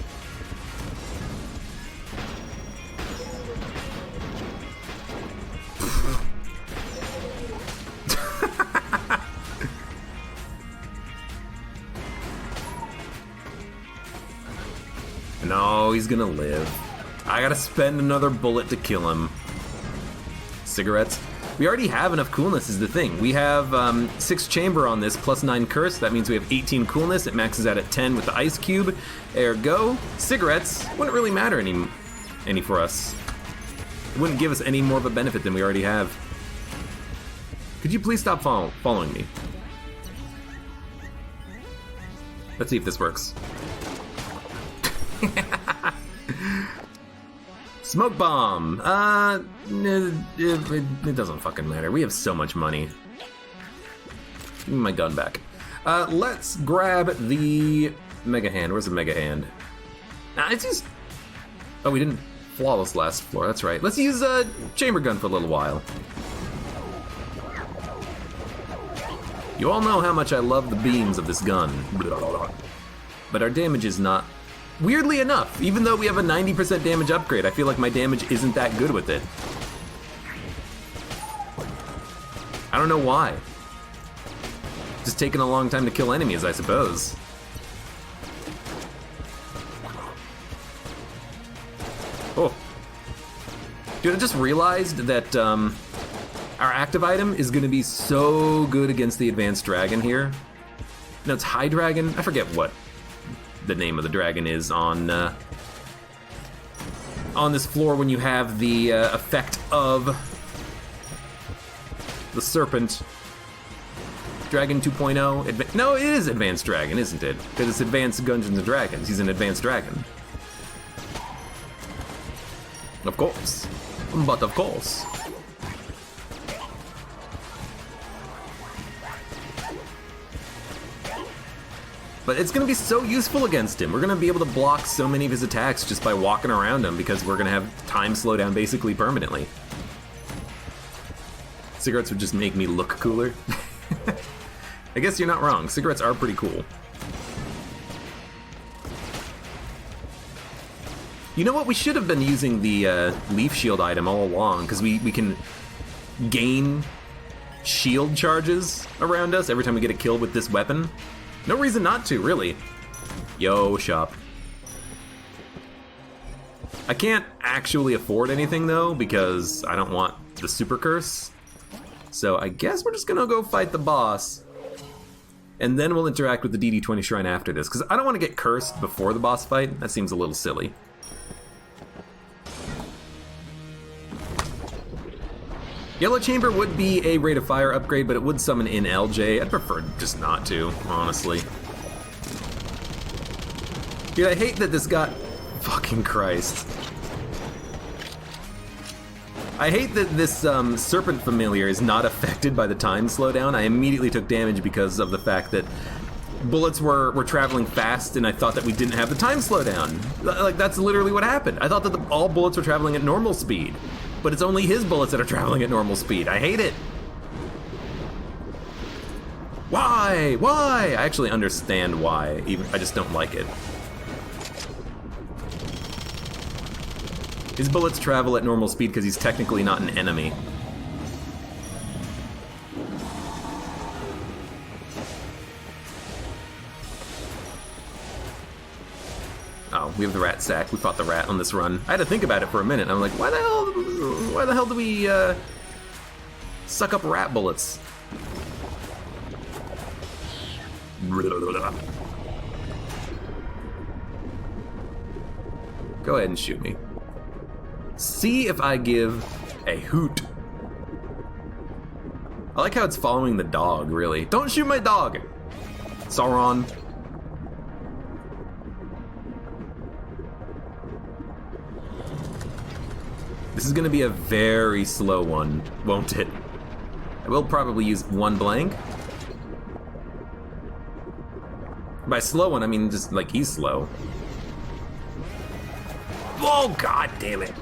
Speaker 1: No, he's gonna live. I gotta spend another bullet to kill him. Cigarettes. We already have enough coolness is the thing. We have 6 chamber on this, plus 9 curse. That means we have 18 coolness. It maxes out at 10 with the ice cube. Ergo, cigarettes wouldn't really matter any for us. It wouldn't give us any more of a benefit than we already have. Could you please stop following me? Let's see if this works. Smoke bomb! It doesn't fucking matter. We have so much money. Give me my gun back. Let's grab the Mega Hand. Where's the Mega Hand? It's just... Oh, we didn't flawless last floor. That's right. Let's use a chamber gun for a little while. You all know how much I love the beams of this gun. But our damage is not... Weirdly enough, even though we have a 90% damage upgrade, I feel like my damage isn't that good with it. I don't know why. Just taking a long time to kill enemies, I suppose. Oh. Dude, I just realized that our active item is going to be so good against the advanced dragon here. No, it's High Dragon? I forget what the name of the dragon is on this floor when you have the effect of the serpent. Dragon 2.0. No, it is Advanced Dragon, isn't it? Because it's Advanced Gungeons and Dragons. He's an Advanced Dragon. Of course. But of course. But it's going to be so useful against him. We're going to be able to block so many of his attacks just by walking around him because we're going to have time slow down basically permanently. Cigarettes would just make me look cooler. I guess you're not wrong. Cigarettes are pretty cool. You know what? We should have been using the leaf shield item all along because we can gain shield charges around us every time we get a kill with this weapon. No reason not to, really. Yo, shop. I can't actually afford anything, though, because I don't want the super curse. So I guess we're just gonna go fight the boss. And then we'll interact with the DD20 Shrine after this, because I don't want to get cursed before the boss fight. That seems a little silly. Yellow Chamber would be a Rate of Fire upgrade, but it would summon in LJ. I'd prefer just not to, honestly. Dude, I hate that this got... Fucking Christ. I hate that this Serpent Familiar is not affected by the time slowdown. I immediately took damage because of the fact that bullets were traveling fast and I thought that we didn't have the time slowdown. Like, that's literally what happened. I thought that all bullets were traveling at normal speed. But it's only his bullets that are traveling at normal speed. I hate it. Why? Why? I actually understand why. I just don't like it. His bullets travel at normal speed because he's technically not an enemy. Oh, we have the rat sack. We fought the rat on this run. I had to think about it for a minute. I'm like, why the hell do we suck up rat bullets? Go ahead and shoot me. see if I give a hoot. I like how it's following the dog, really. Don't shoot my dog! Sauron. This is gonna be a very slow one, won't it? I will probably use one blank. By slow one, I mean just like he's slow. Oh, god damn it.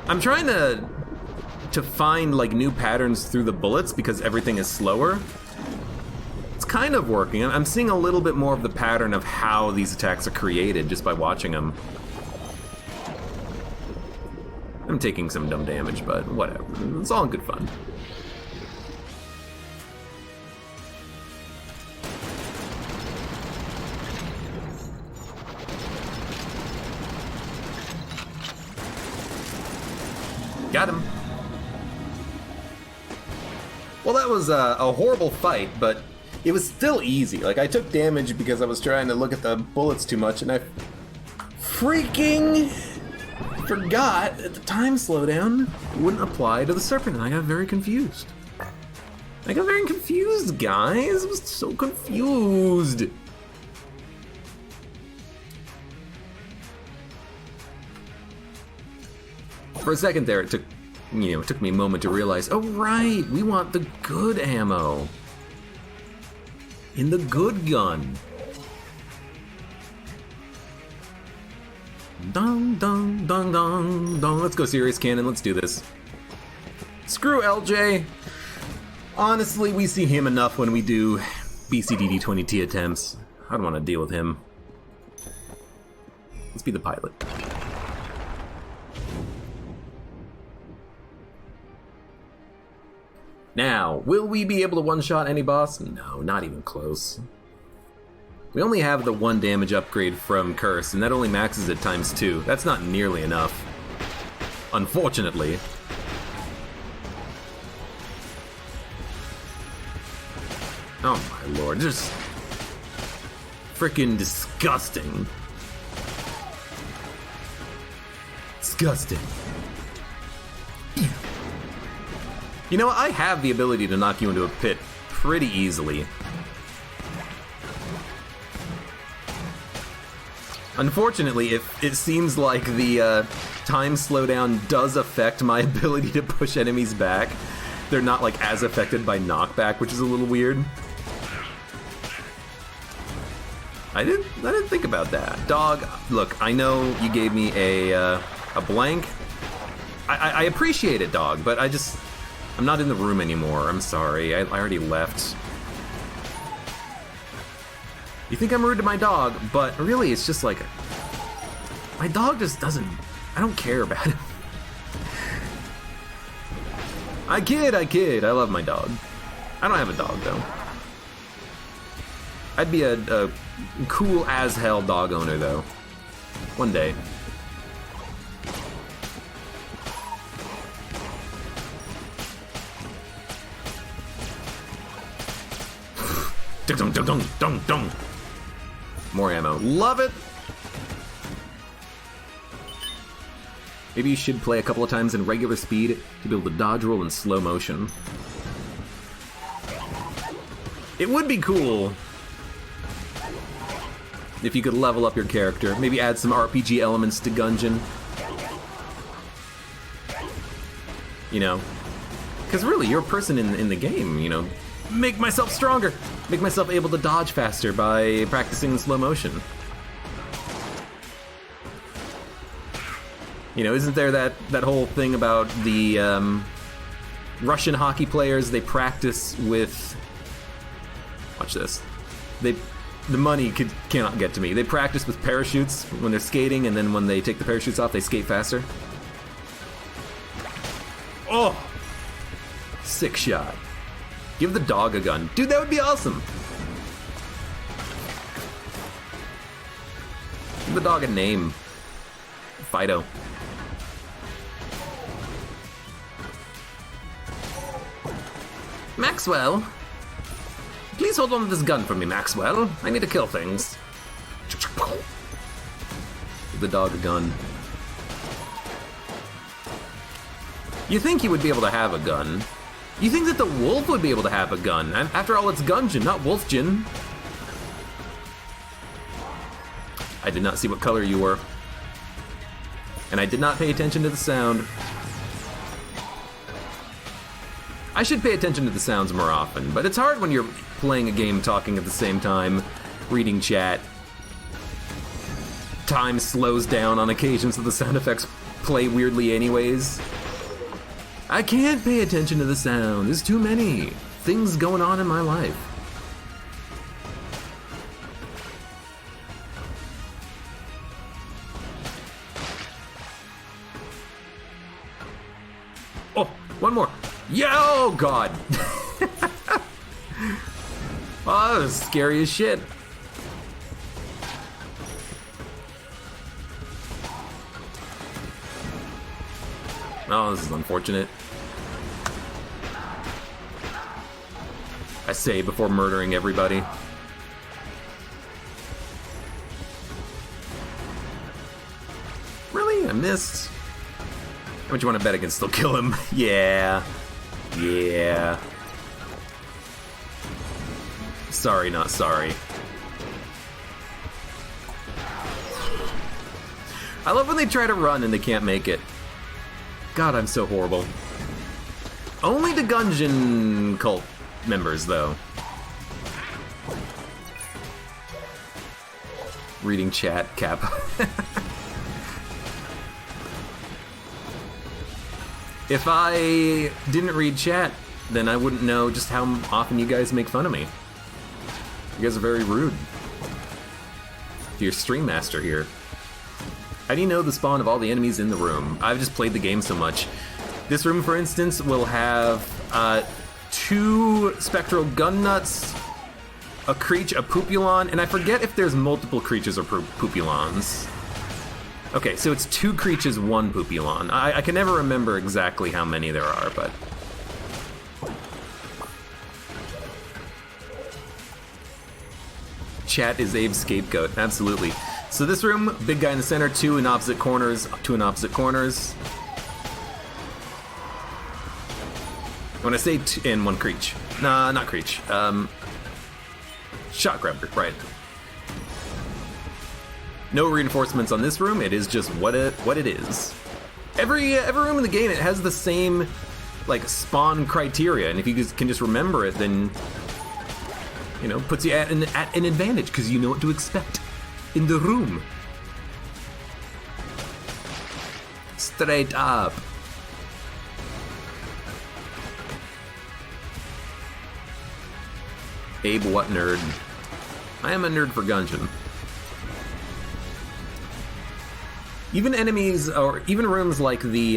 Speaker 1: I'm trying to find like new patterns through the bullets because everything is slower. It's kind of working. I'm seeing a little bit more of the pattern of how these attacks are created just by watching them. I'm taking some dumb damage, but whatever. It's all in good fun. Got him. Well, that was a horrible fight, but it was still easy. Like, I took damage because I was trying to look at the bullets too much, and I freaking forgot that the time slowdown wouldn't apply to the serpent, and I got very confused. I got very confused, guys. I was so confused. For a second there, it took me a moment to realize, oh right, we want the good ammo. In the good gun. Dong, dong, dong, dong, dong. Let's go serious cannon, let's do this. Screw LJ. Honestly, we see him enough when we do BCDD-20T attempts. I don't want to deal with him. Let's be the pilot. Now, will we be able to one-shot any boss? No, not even close. We only have the 1 damage upgrade from Curse, and that only maxes at ×2. That's not nearly enough. Unfortunately. Oh my lord, just freaking disgusting. Disgusting. You know, I have the ability to knock you into a pit pretty easily. Unfortunately, it seems like the time slowdown does affect my ability to push enemies back. They're not like as affected by knockback, which is a little weird. I didn't think about that. Dog, look, I know you gave me a blank. I appreciate it, dog, but I'm not in the room anymore. I'm sorry. I already left. You think I'm rude to my dog, but really it's just like... My dog just doesn't... I don't care about him. I kid. I love my dog. I don't have a dog, though. I'd be a cool as hell dog owner, though. One day. Dun. More ammo. Love it! Maybe you should play a couple of times in regular speed to be able to dodge roll in slow motion. It would be cool if you could level up your character. Maybe add some RPG elements to Gungeon. You know? Because really, you're a person in the game, you know? Make myself stronger! Make myself able to dodge faster by practicing slow motion. You know, isn't there that whole thing about the Russian hockey players? They practice with... Watch this. The money cannot get to me. They practice with parachutes when they're skating, and then when they take the parachutes off, they skate faster. Oh! Sick shot. Give the dog a gun. Dude, that would be awesome! Give the dog a name. Fido. Maxwell? Please hold on to this gun for me, Maxwell. I need to kill things. Give the dog a gun. You think he would be able to have a gun. You think that the wolf would be able to have a gun. After all, it's Gungeon, not Wolfjin. I did not see what color you were. And I did not pay attention to the sound. I should pay attention to the sounds more often, but it's hard when you're playing a game talking at the same time, reading chat. Time slows down on occasion, so the sound effects play weirdly anyways. I can't pay attention to the sound. There's too many things going on in my life. Oh, one more. Yeah, oh god. Oh, that was scary as shit. Oh, this is unfortunate. I say before murdering everybody. Really? I missed. How much you want to bet I can still kill him? Yeah. Yeah. Sorry, not sorry. I love when they try to run and they can't make it. God, I'm so horrible. Only the Gungeon cult members, though. Reading chat, Cap. If I didn't read chat, then I wouldn't know just how often you guys make fun of me. You guys are very rude. Your stream master here. How do you know the spawn of all the enemies in the room? I've just played the game so much. This room, for instance, will have 2 spectral gun nuts, a creature, a Pupulon, and I forget if there's multiple creatures or Pupulons. Okay, so it's 2 creatures, 1 Pupulon. I can never remember exactly how many there are, but... Chat is Abe's scapegoat, absolutely. So this room, big guy in the center, 2 in opposite corners, 2 in opposite corners. When I say in 1 creature, nah, not creature, shot grabber, right. No reinforcements on this room, it is just what it is. Every room in the game, it has the same, like, spawn criteria, and if you can just remember it, then, you know, puts you at an advantage, because you know what to expect in the room. Straight up. Abe, what nerd? I am a nerd for Gungeon. Even enemies, or even rooms like the,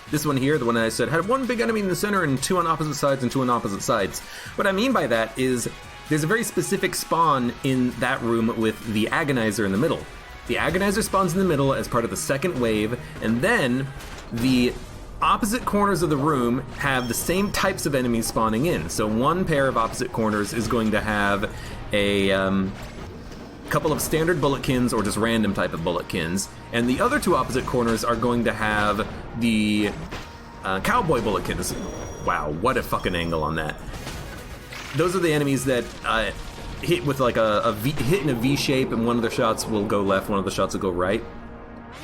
Speaker 1: this one here, the one I said, had 1 big enemy in the center and 2 on opposite sides and 2 on opposite sides. What I mean by that is, there's a very specific spawn in that room with the Agonizer in the middle. The Agonizer spawns in the middle as part of the second wave, and then the opposite corners of the room have the same types of enemies spawning in. So 1 pair of opposite corners is going to have a couple of standard bulletkins or just random type of bulletkins, and the other 2 opposite corners are going to have the cowboy bulletkins. Wow, what a fucking angle on that. Those are the enemies that hit with like hit in a V shape, and one of their shots will go left, one of the shots will go right.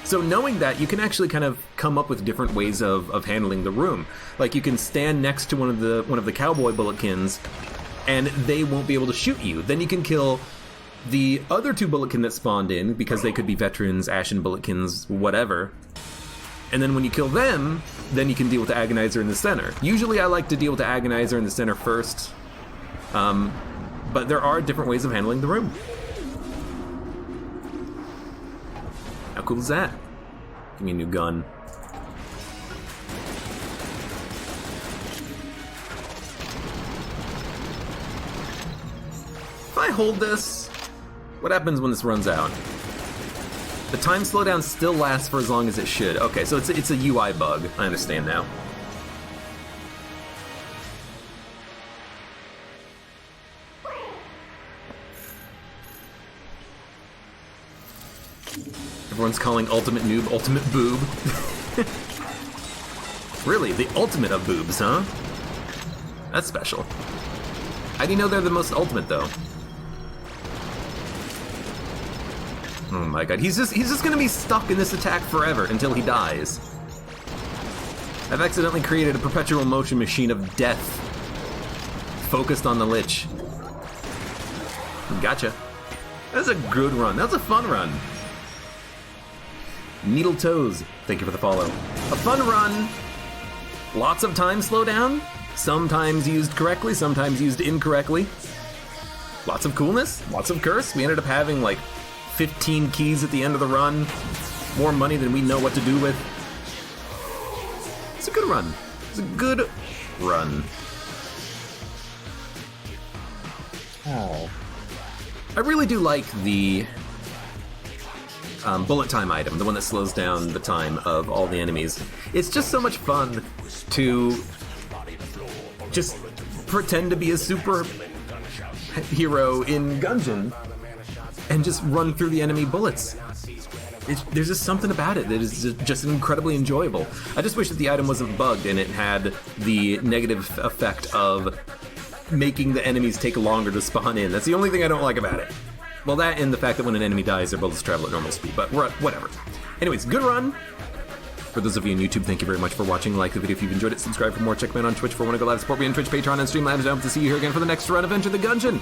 Speaker 1: So knowing that, you can actually kind of come up with different ways of handling the room. Like you can stand next to one of the cowboy bulletkins, and they won't be able to shoot you. Then you can kill the other 2 bulletkin that spawned in, because they could be veterans, Ashen bulletkins, whatever. And then when you kill them, then you can deal with the Agonizer in the center. Usually I like to deal with the Agonizer in the center first. But there are different ways of handling the room. How cool is that? Give me a new gun. If I hold this, what happens when this runs out? The time slowdown still lasts for as long as it should. Okay, so it's a UI bug. I understand now. Everyone's calling Ultimate Noob Ultimate Boob. Really, the ultimate of boobs, huh? That's special. How do you know they're the most ultimate, though? Oh my god, he's just gonna be stuck in this attack forever until he dies. I've accidentally created a perpetual motion machine of death focused on the Lich. Gotcha. That's a good run. That's a fun run. Needle Toes, thank you for the follow. A fun run. Lots of time slowdown. Sometimes used correctly, sometimes used incorrectly. Lots of coolness, lots of curse. We ended up having like 15 keys at the end of the run. More money than we know what to do with. It's a good run. It's a good run. Oh. I really do like the bullet time item, the one that slows down the time of all the enemies. It's just so much fun to just pretend to be a super hero in Gungeon and just run through the enemy bullets. There's just something about it that is just incredibly enjoyable. I just wish that the item wasn't bugged and it had the negative effect of making the enemies take longer to spawn in. That's the only thing I don't like about it. Well, that and the fact that when an enemy dies, their bullets travel at normal speed, but whatever. Anyways, good run. For those of you on YouTube, thank you very much for watching. Like the video if you've enjoyed it. Subscribe for more. Check me out on Twitch for when I go live. Support me on Twitch, Patreon, and Streamlabs. I hope to see you here again for the next run of Enter the Gungeon.